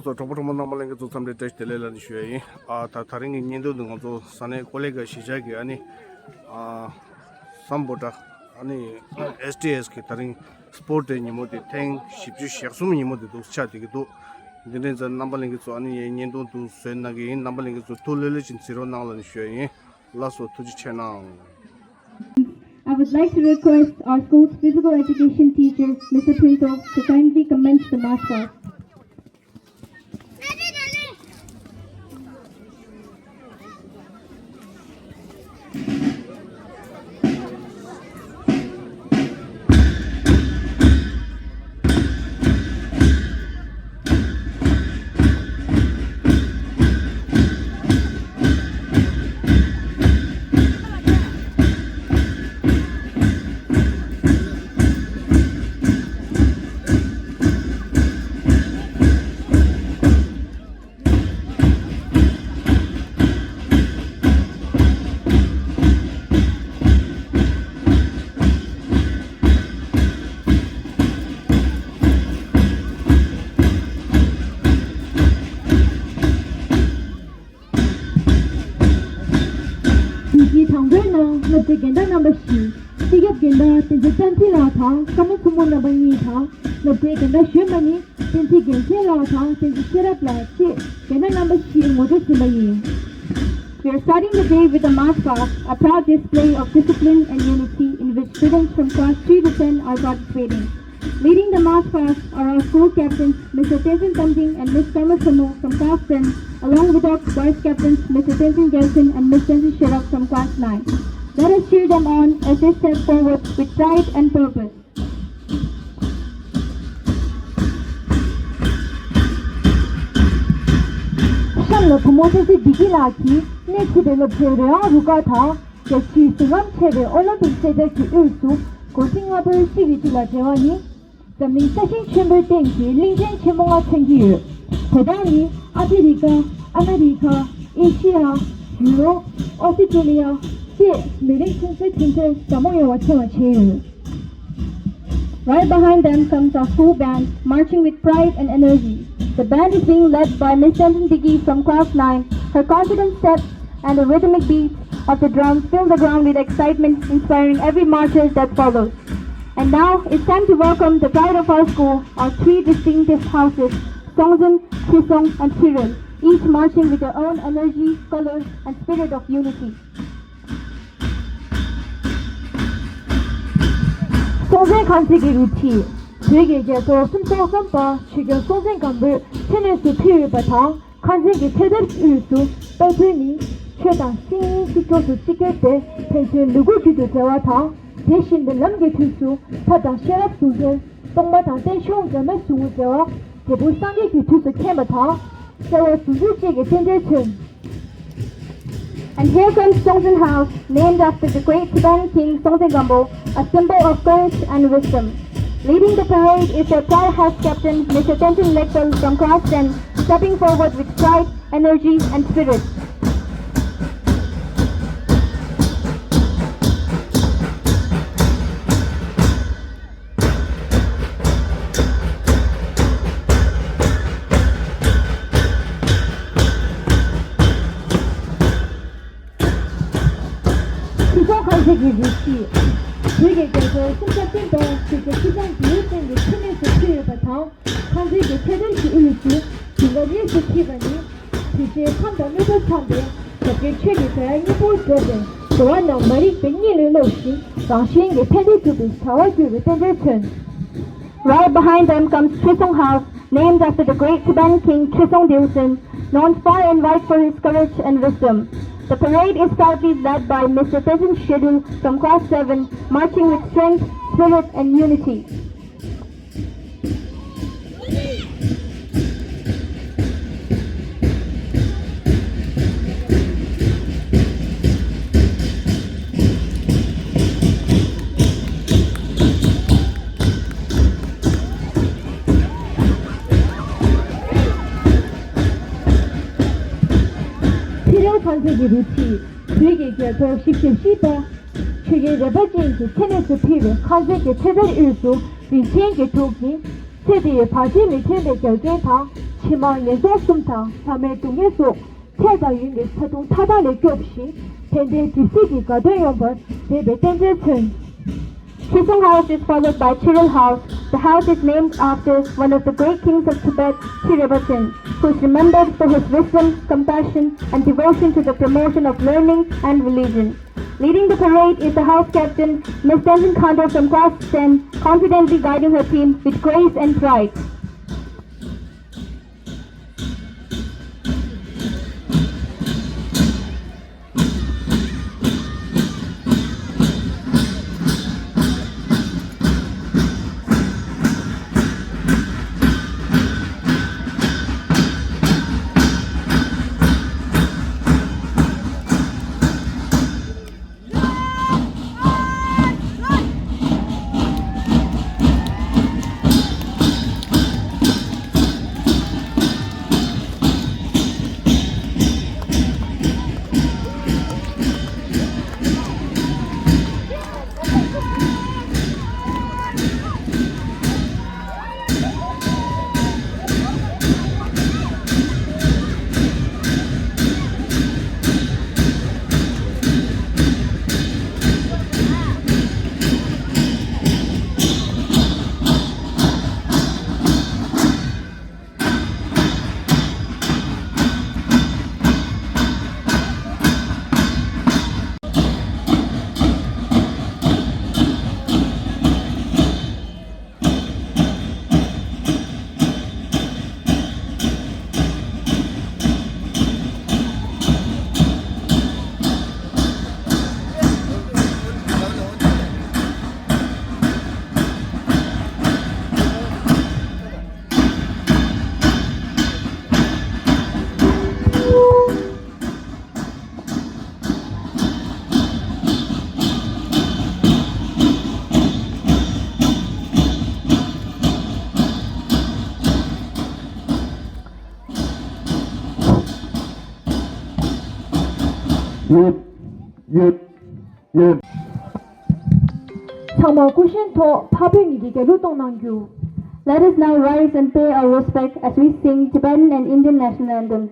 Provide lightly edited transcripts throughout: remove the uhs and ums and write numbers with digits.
so topotomo namalenga to some test telela ni shui taring nindo dungo to sane kollegal shijagi ani sambota ani STS ki taring sport ni mode thing shipju shaksum ni mode do chati ki do dinen zan namalenga so ani nindo to senagi namalenga so tolele chin zero nangla ni shui laso tuji chena. I would like to request our school's physical education teacher, Mr. Pinto, to kindly commence the mass class. Genda number C. Tiget genda tinji tanti la tha, kamu kumu na banyi tha. Lote genda shemani tinji gense la tha, tinji sirap la che. Genda number C mojo simayi. We are starting the day with a mass class, a proud display of discipline and unity in which students from class 3 to 10 are participating. Leading the mass class are our school captains, Mr. Tenzin Tamding and Ms. Karma Samo from class 10, along with our vice captains, Mr. Tenzin Gelson and Ms. Tenzin Sherab from class 9. Let us cheer them on as they step forward with pride and purpose. Shallo promotion se digilaki next de lo pere ruka tha ke chi sungam chebe olympic se de ki usu coaching up activity la jewani zamling session chamber tenki lingchen chemonga chengi 대단히 아메리카, 에시아, 유럽, 오스트레일리아 Right behind them comes our full band, marching with pride and energy. The band is being led by Miss Tenzin Digi from class 9. Her confident steps and the rhythmic beats of the drums fill the ground with excitement, inspiring every marcher that follows. And now it's time to welcome the pride of our school, our three distinctive houses, Songzin, Chisong, and Cyril, each marching with their own energy, color, and spirit of unity. Songzin kanzigi ruti, 되게 또 숨도 삼바 지금 Songzin 간을 테니스 피를 바탕 kanzigi 최대 일수 떠드니 최다 신시교수 찍을 때 대신 누구기도 대화타 대신에 남게 필수 파다 셰랍 수제 동마다 대쇼점의 수제와 대부 상계 기투스 캠바타 세월 수주지게 전제층. And here comes Songzin House, named after the great Tibetan king Songzin Gampo, a symbol of courage and wisdom. Leading the parade is their proud house captain, Mr. Tenzin Lekpal from class 10, stepping forward with pride, energy, and spirit. Kanzigi 되게 그래서 심사팀도 그게 시장 비율된 팀에서 피를 바탕 kanzigi 최대시 일수 중간에서 기반이 이제 판단을 판대 그게 최대가 이볼 거든 또한 말이 백년을 놓으시 당신의 팬들도 사와주를 땡들천. Right behind them comes Chisong House, named after the great Tibetan king Chisong Dilsen, known far and wide for his courage and wisdom. The parade is proudly led by Mr. Tenzin Shedu from class 7, marching with strength, spirit, and unity. kanzigi ruti, 되게 더 십십시다. 최근 레버진기 테니스 피를 kanzigi 최대 일수, 빈티엔기 도기, 세대의 바지 밑에 결정타, 치마 예속 숨타 삼회 동에서 태다 윤게 사동 타다를 겹시 밴데 디시기가 되는 것 대배ten제층 Chisung House is followed by Chiril House. The house is named after one of the great kings of Tibet, Tibetan, who is remembered for his wisdom, compassion, and devotion to the promotion of learning and religion. Leading the parade is the house captain, Ms. Tenzin Khanto from class 10, confidently guiding her team with grace and pride. 정말 구신토 파병이기게 루동난규. Let us now rise and pay our respect as we sing Tibetan and Indian national anthems.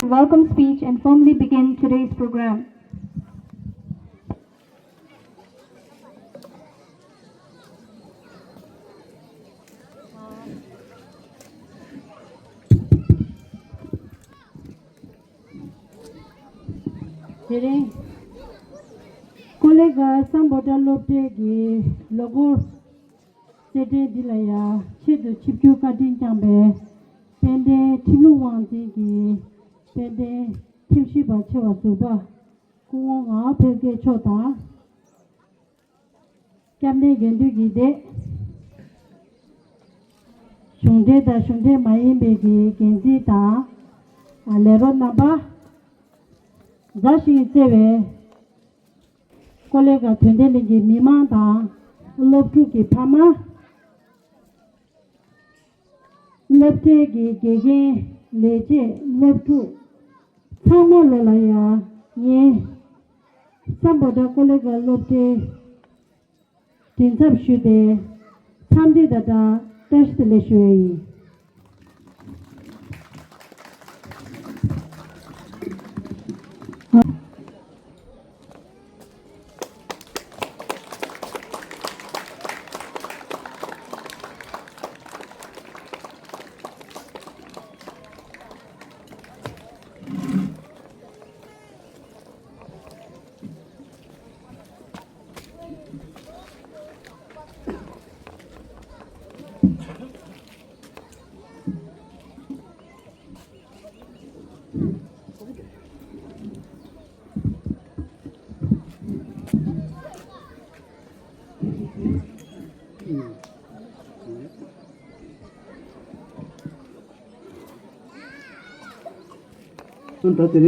Welcome speech and formally begin today's program. Kollegal samboda lobtegi logo sede dilaya chidu chipkyu kadin jambe pende tilu wangji pende timshiba chewa suba kuwa nga pege chota kamne gendu gide shungde da shungde mayimbe gi genzi da lero naba zashi zewe kollega tendele ge mimanda lobtu ge pama lepte ge ge leje lobtu chamo lola ya ye samboda kollega lobte tinzap shude samdi dada test le shui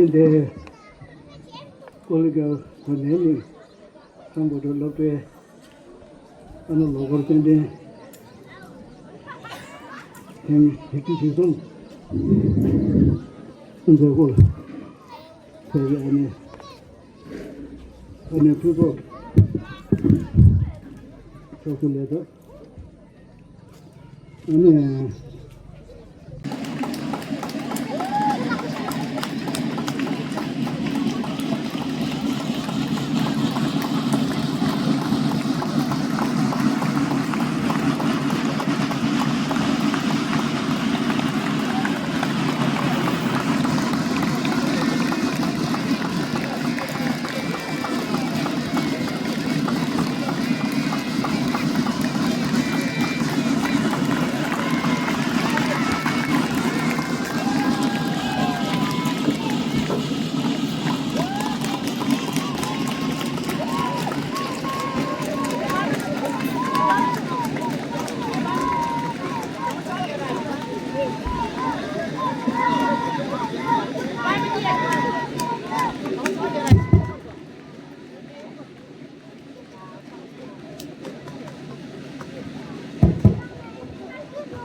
de Kollegal Kollegal somebody looked at a local tending him his in the whole any people talking later and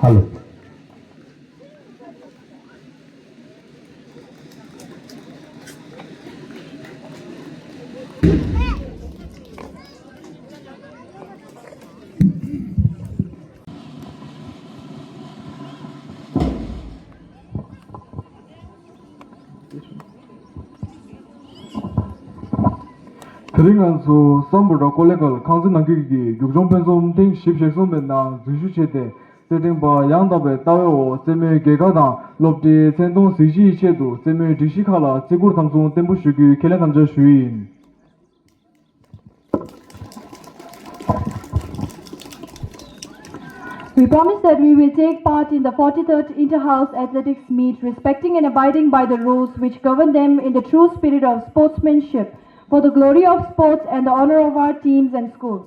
Hello. 그러면서 선보다 콜레갈 강진 남기기 육종 변송 등 십sek선 맨나 주주체대 세딩바 양답에 따요 세메 개가다 롭디 센동 시지 체도 세메 디시칼라 제고 당송 템부슈기 켈레감저 슈인 We promise that we will take part in the 43rd Inter-House Athletics Meet, respecting and abiding by the rules which govern them in the true spirit of sportsmanship, for the glory of sports and the honor of our teams and schools.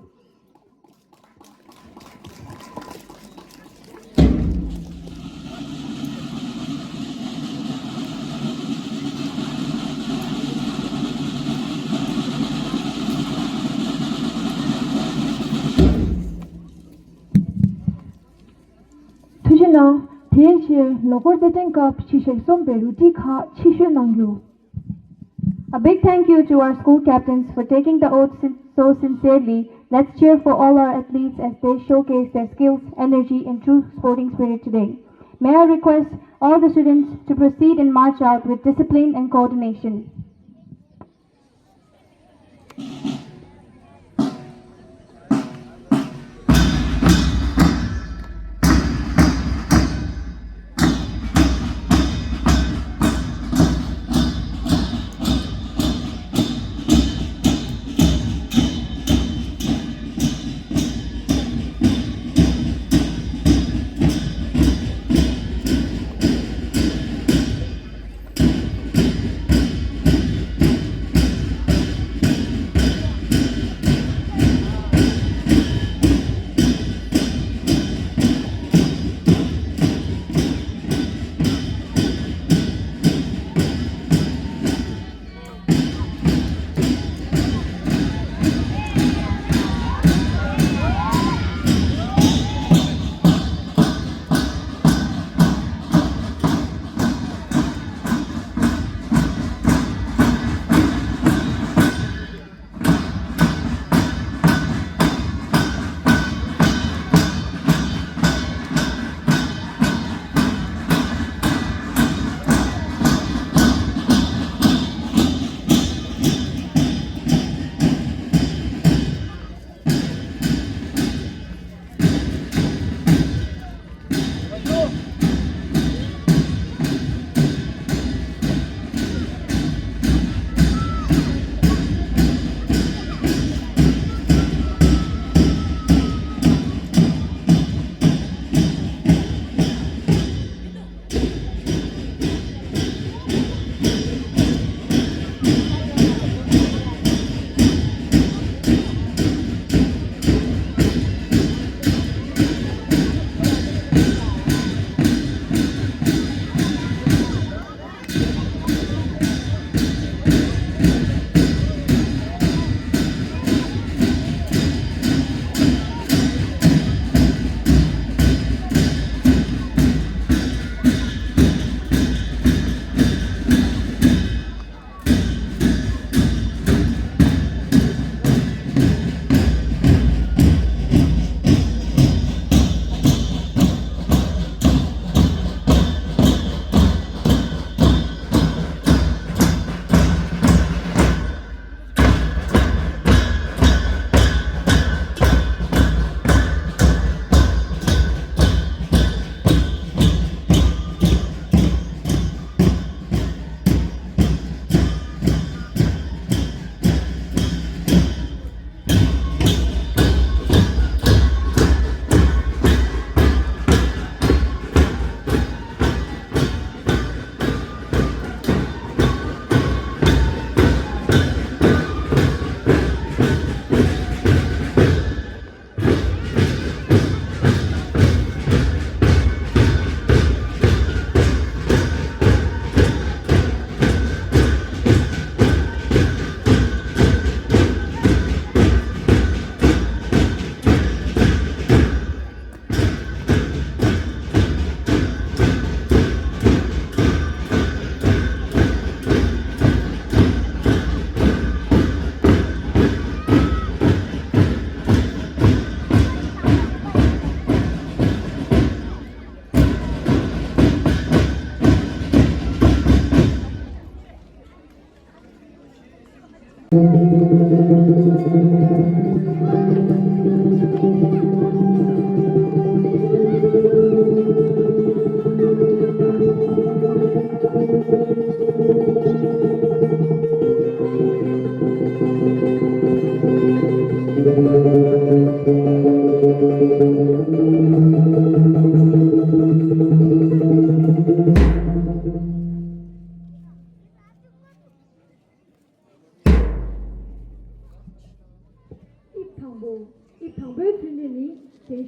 Tujina, Tienche, Logo Detenka, Chishekson Beruti Ka, Chishu. A big thank you to our school captains for taking the oath so sincerely. Let's cheer for all our athletes as they showcase their skills, energy, and true sporting spirit today. May I request all the students to proceed and march out with discipline and coordination.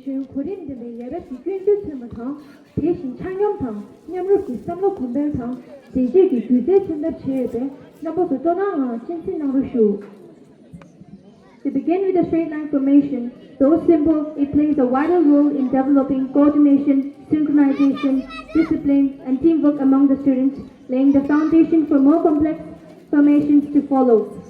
대신 고린들의 예배시 gün주스무터 대신 창념터 냠루기 삼로 군별터 제제기 규제스의 체베 나보서 떠나가 진신나루슈. To begin with the straight line formation, though simple, it plays a vital role in developing coordination, synchronization, discipline, and teamwork among the students, laying the foundation for more complex formations to follow.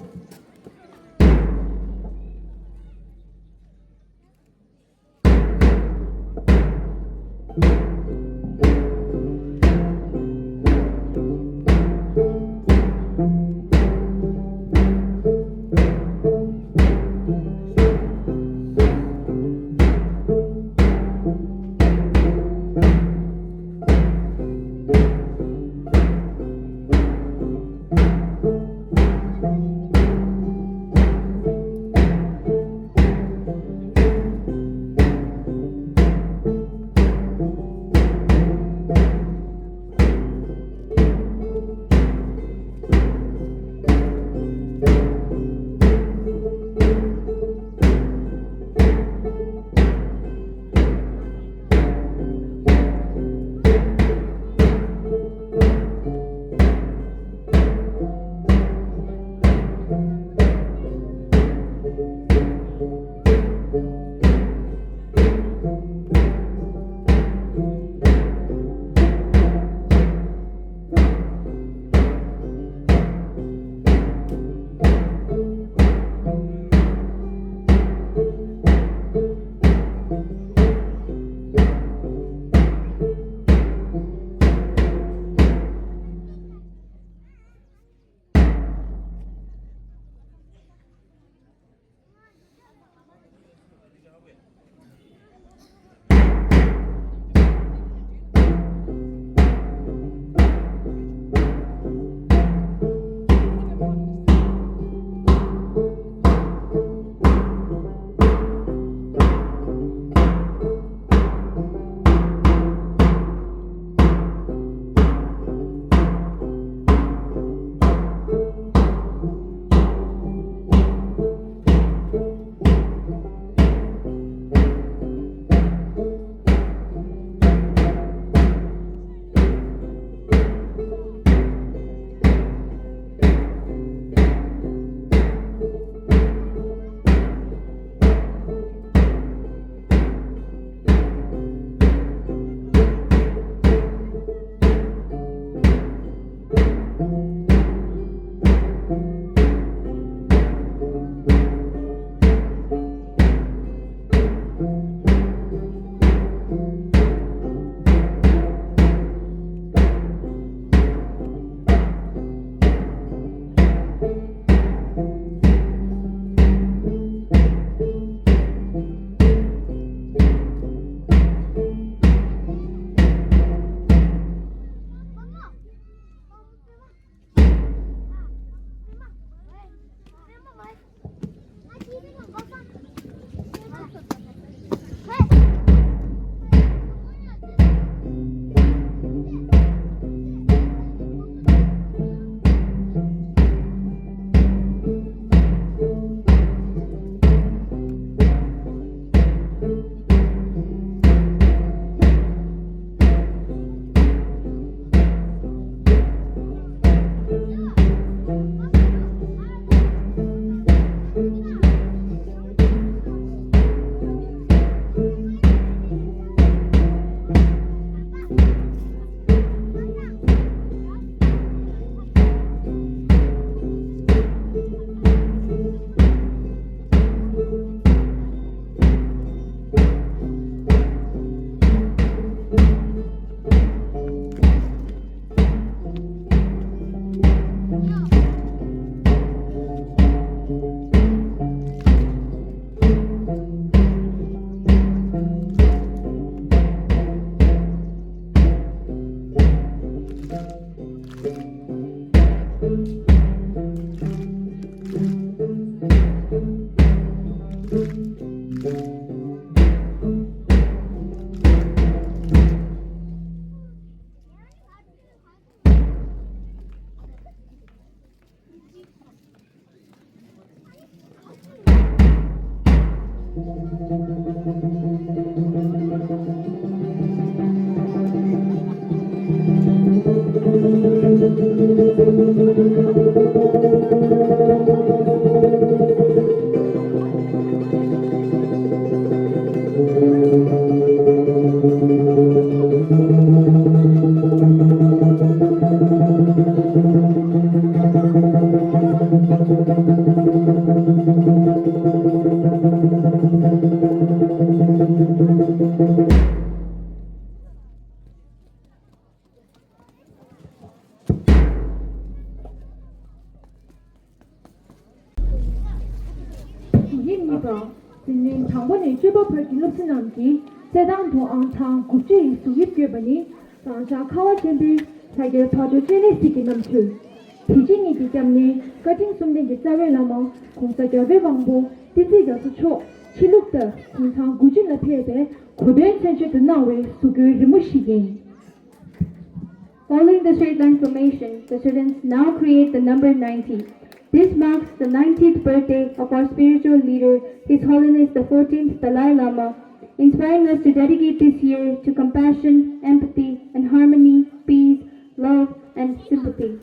입니다. 진행 장본의 주법을 기록한 남기 세당도 안창 국제의 수입교반이 장사 카와젠비 자기 파도 제네시기 남출 비징이기 때문에 같은 숨는 자외라마 공사교회 왕보 디지겨서 초 실룩的 공상 구진의 폐배 고된 센슈드 나웨 수교의 리무시긴 Following the straight line formation, the students now create the number 90. This marks the 90th birthday of our spiritual leader, His Holiness the 14th Dalai Lama, inspiring us to dedicate this year to compassion, empathy, and harmony, peace, love, and sympathy.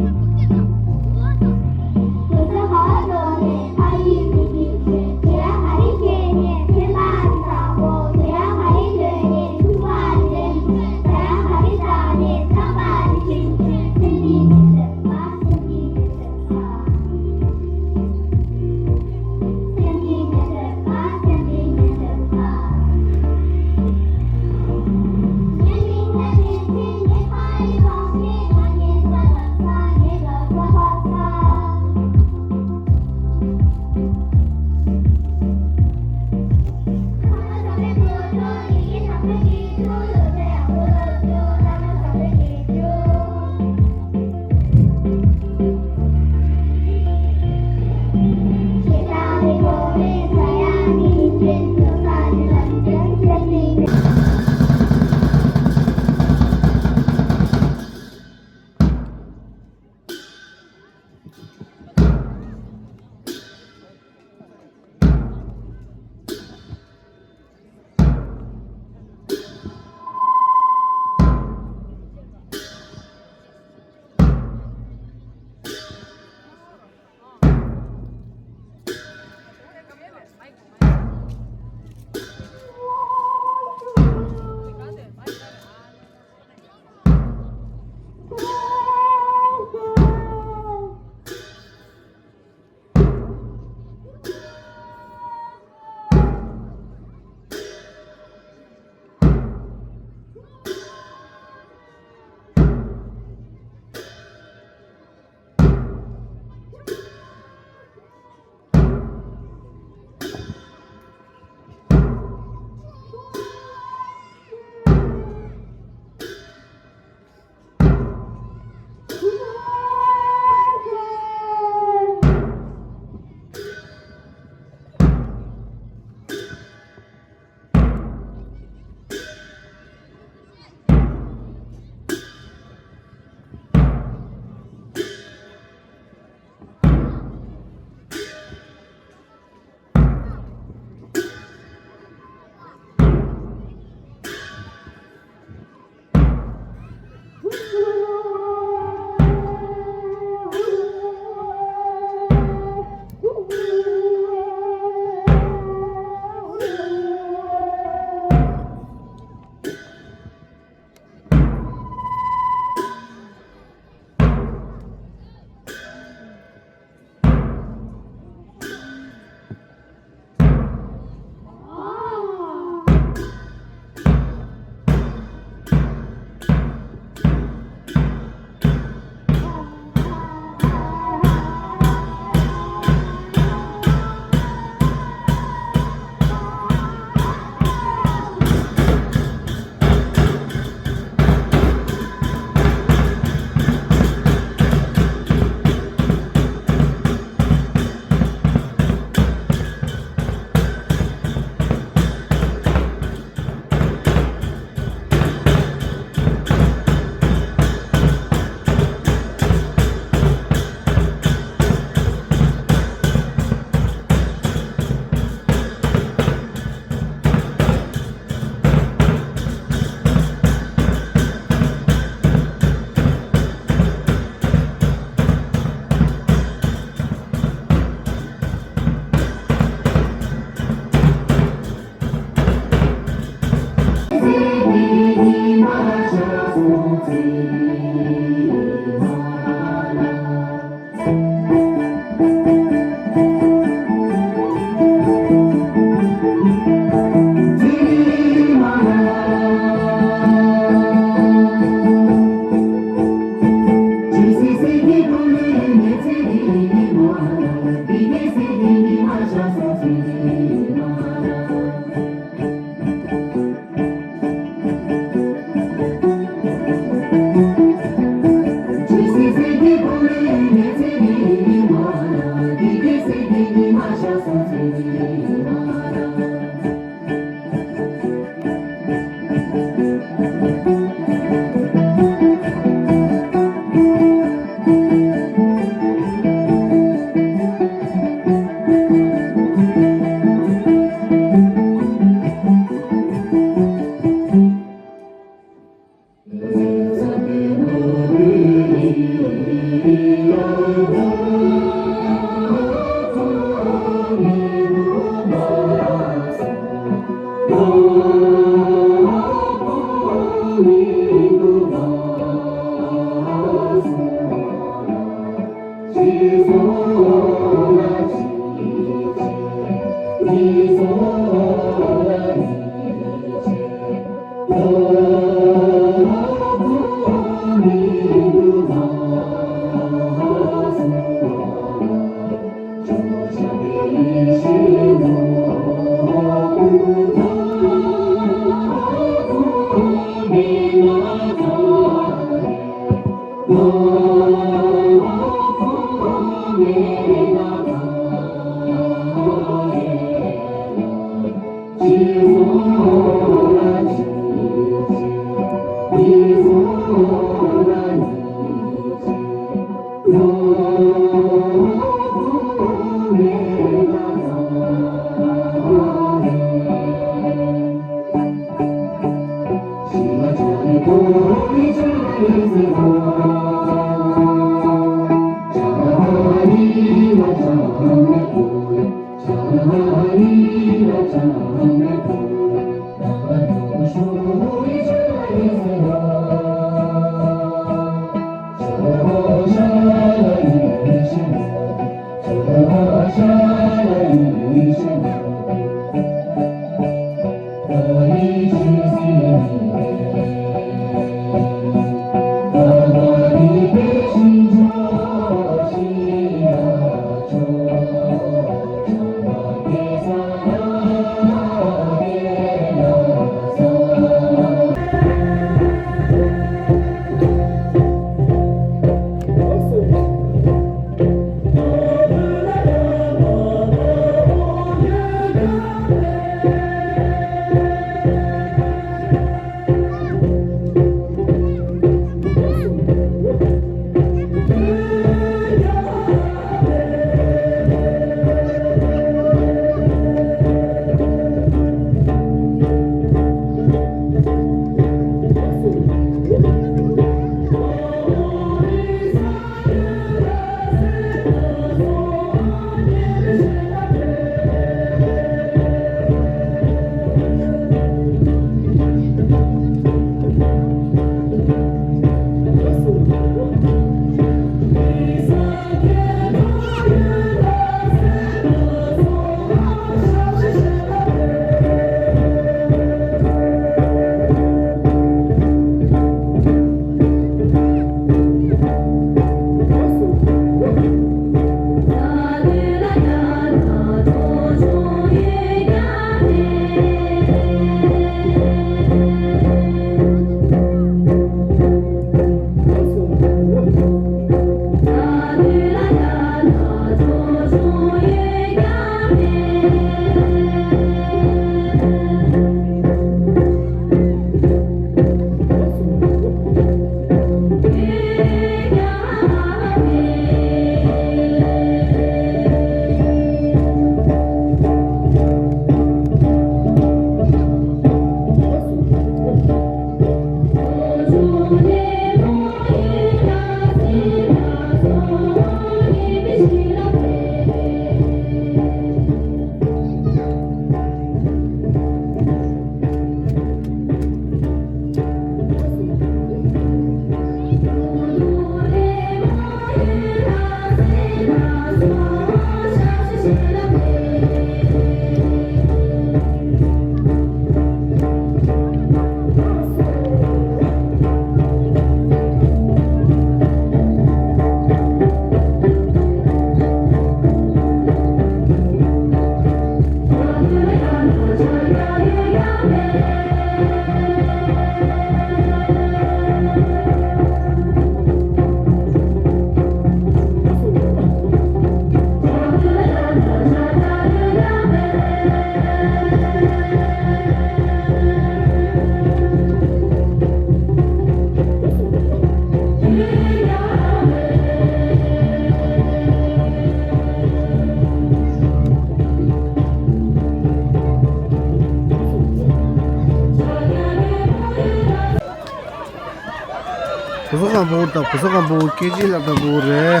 부서가 보다 부서가 보 깨질라다 보래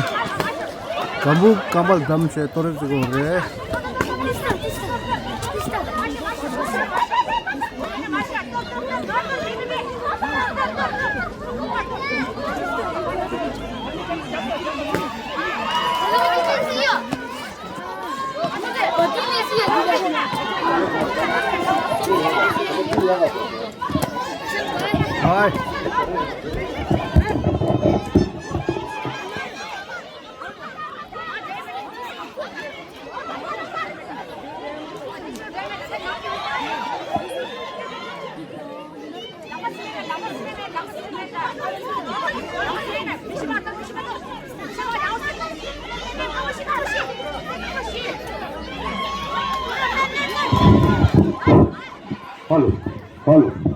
감부 까발 담세 떨어지고 그래 Bye. Follow, follow.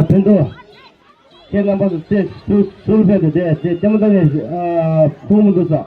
밴드 제 넘버도 술배도 제 때문에 부모도 써.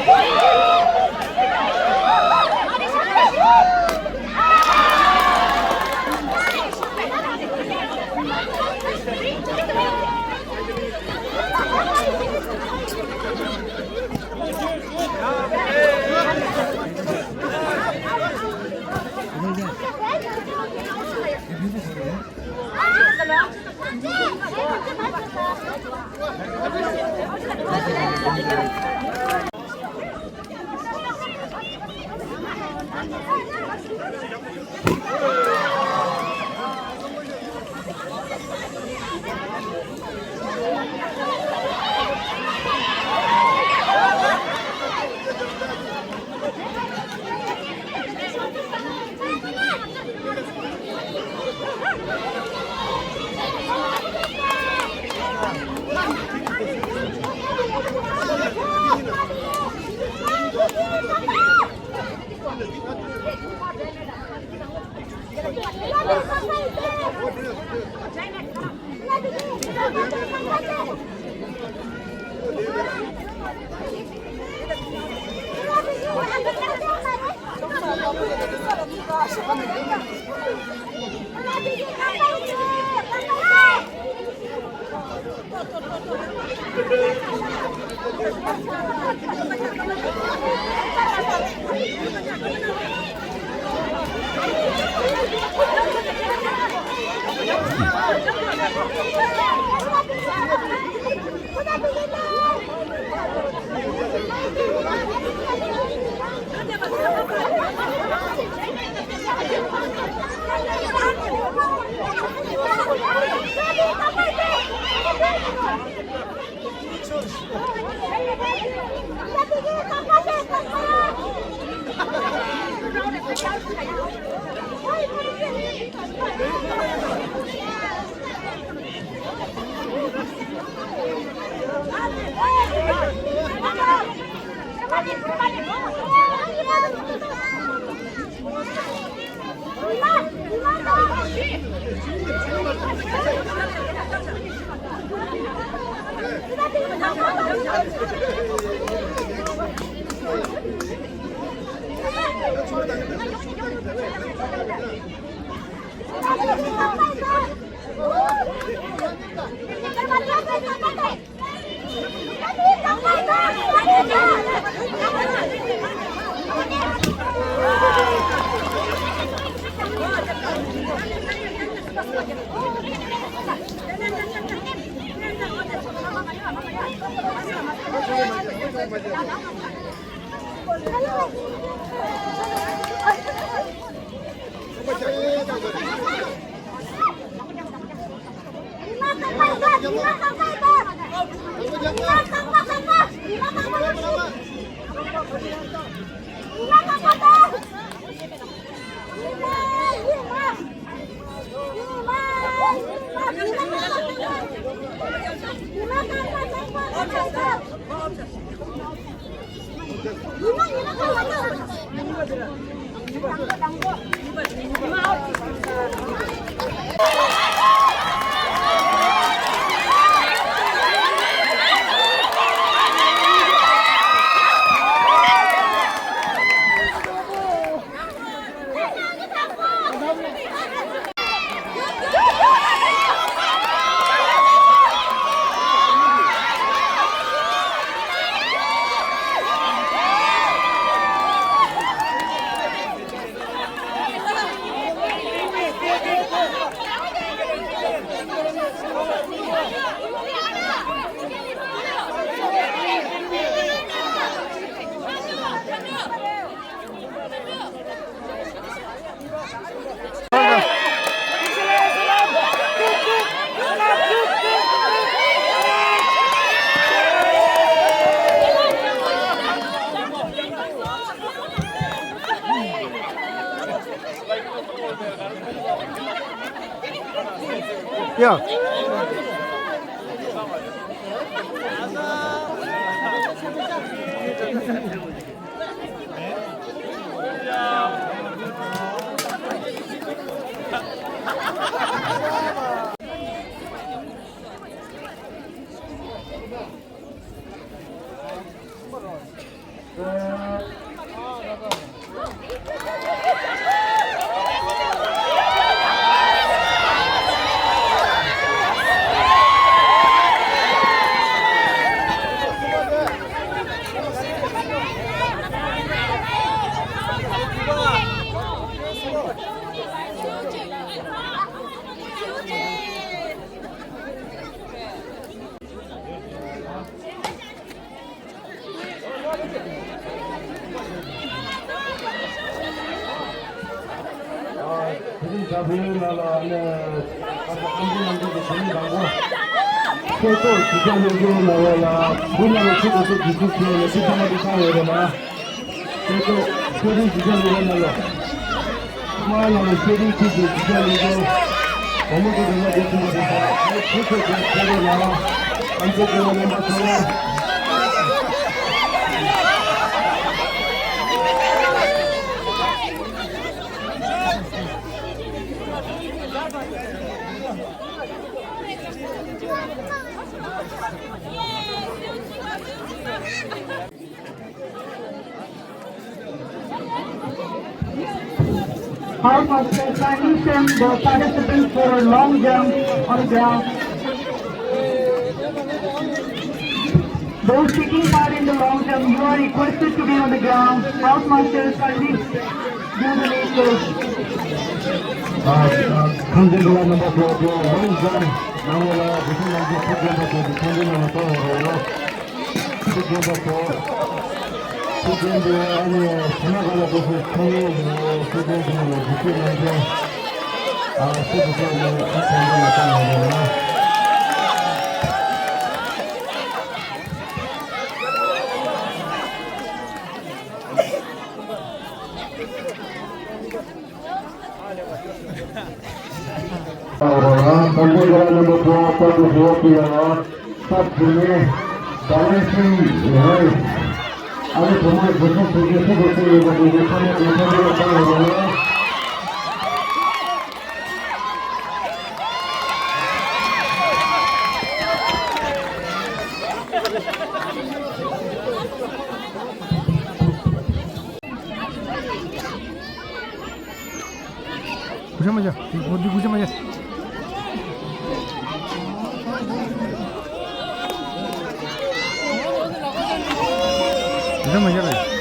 Thank you. 야. How must the transition the participants for long jump on the ground? Those taking part in the long jump, you are requested to be on the ground. House masters kindly do the needful. 컨텐츠가 넘버 4, 원전 나무라 무슨 말인지 컨텐츠 컨텐츠는 또 어려워. 컨텐츠 안에 지나가는 곳을 통해 컨텐츠는 느끼는데 스스로는 컨텐츠를 나타내는 Kollegal number 4 for the European सब जिले दाने से है अरे तुम्हारे बच्चों से जैसे बच्चे ये बच्चे जैसे ने देखा भी होता है 보자마자 어디 보자마자 보자마자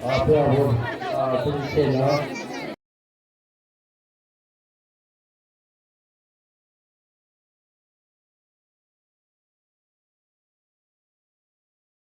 앞에 하고, 둘, 셋, 넷.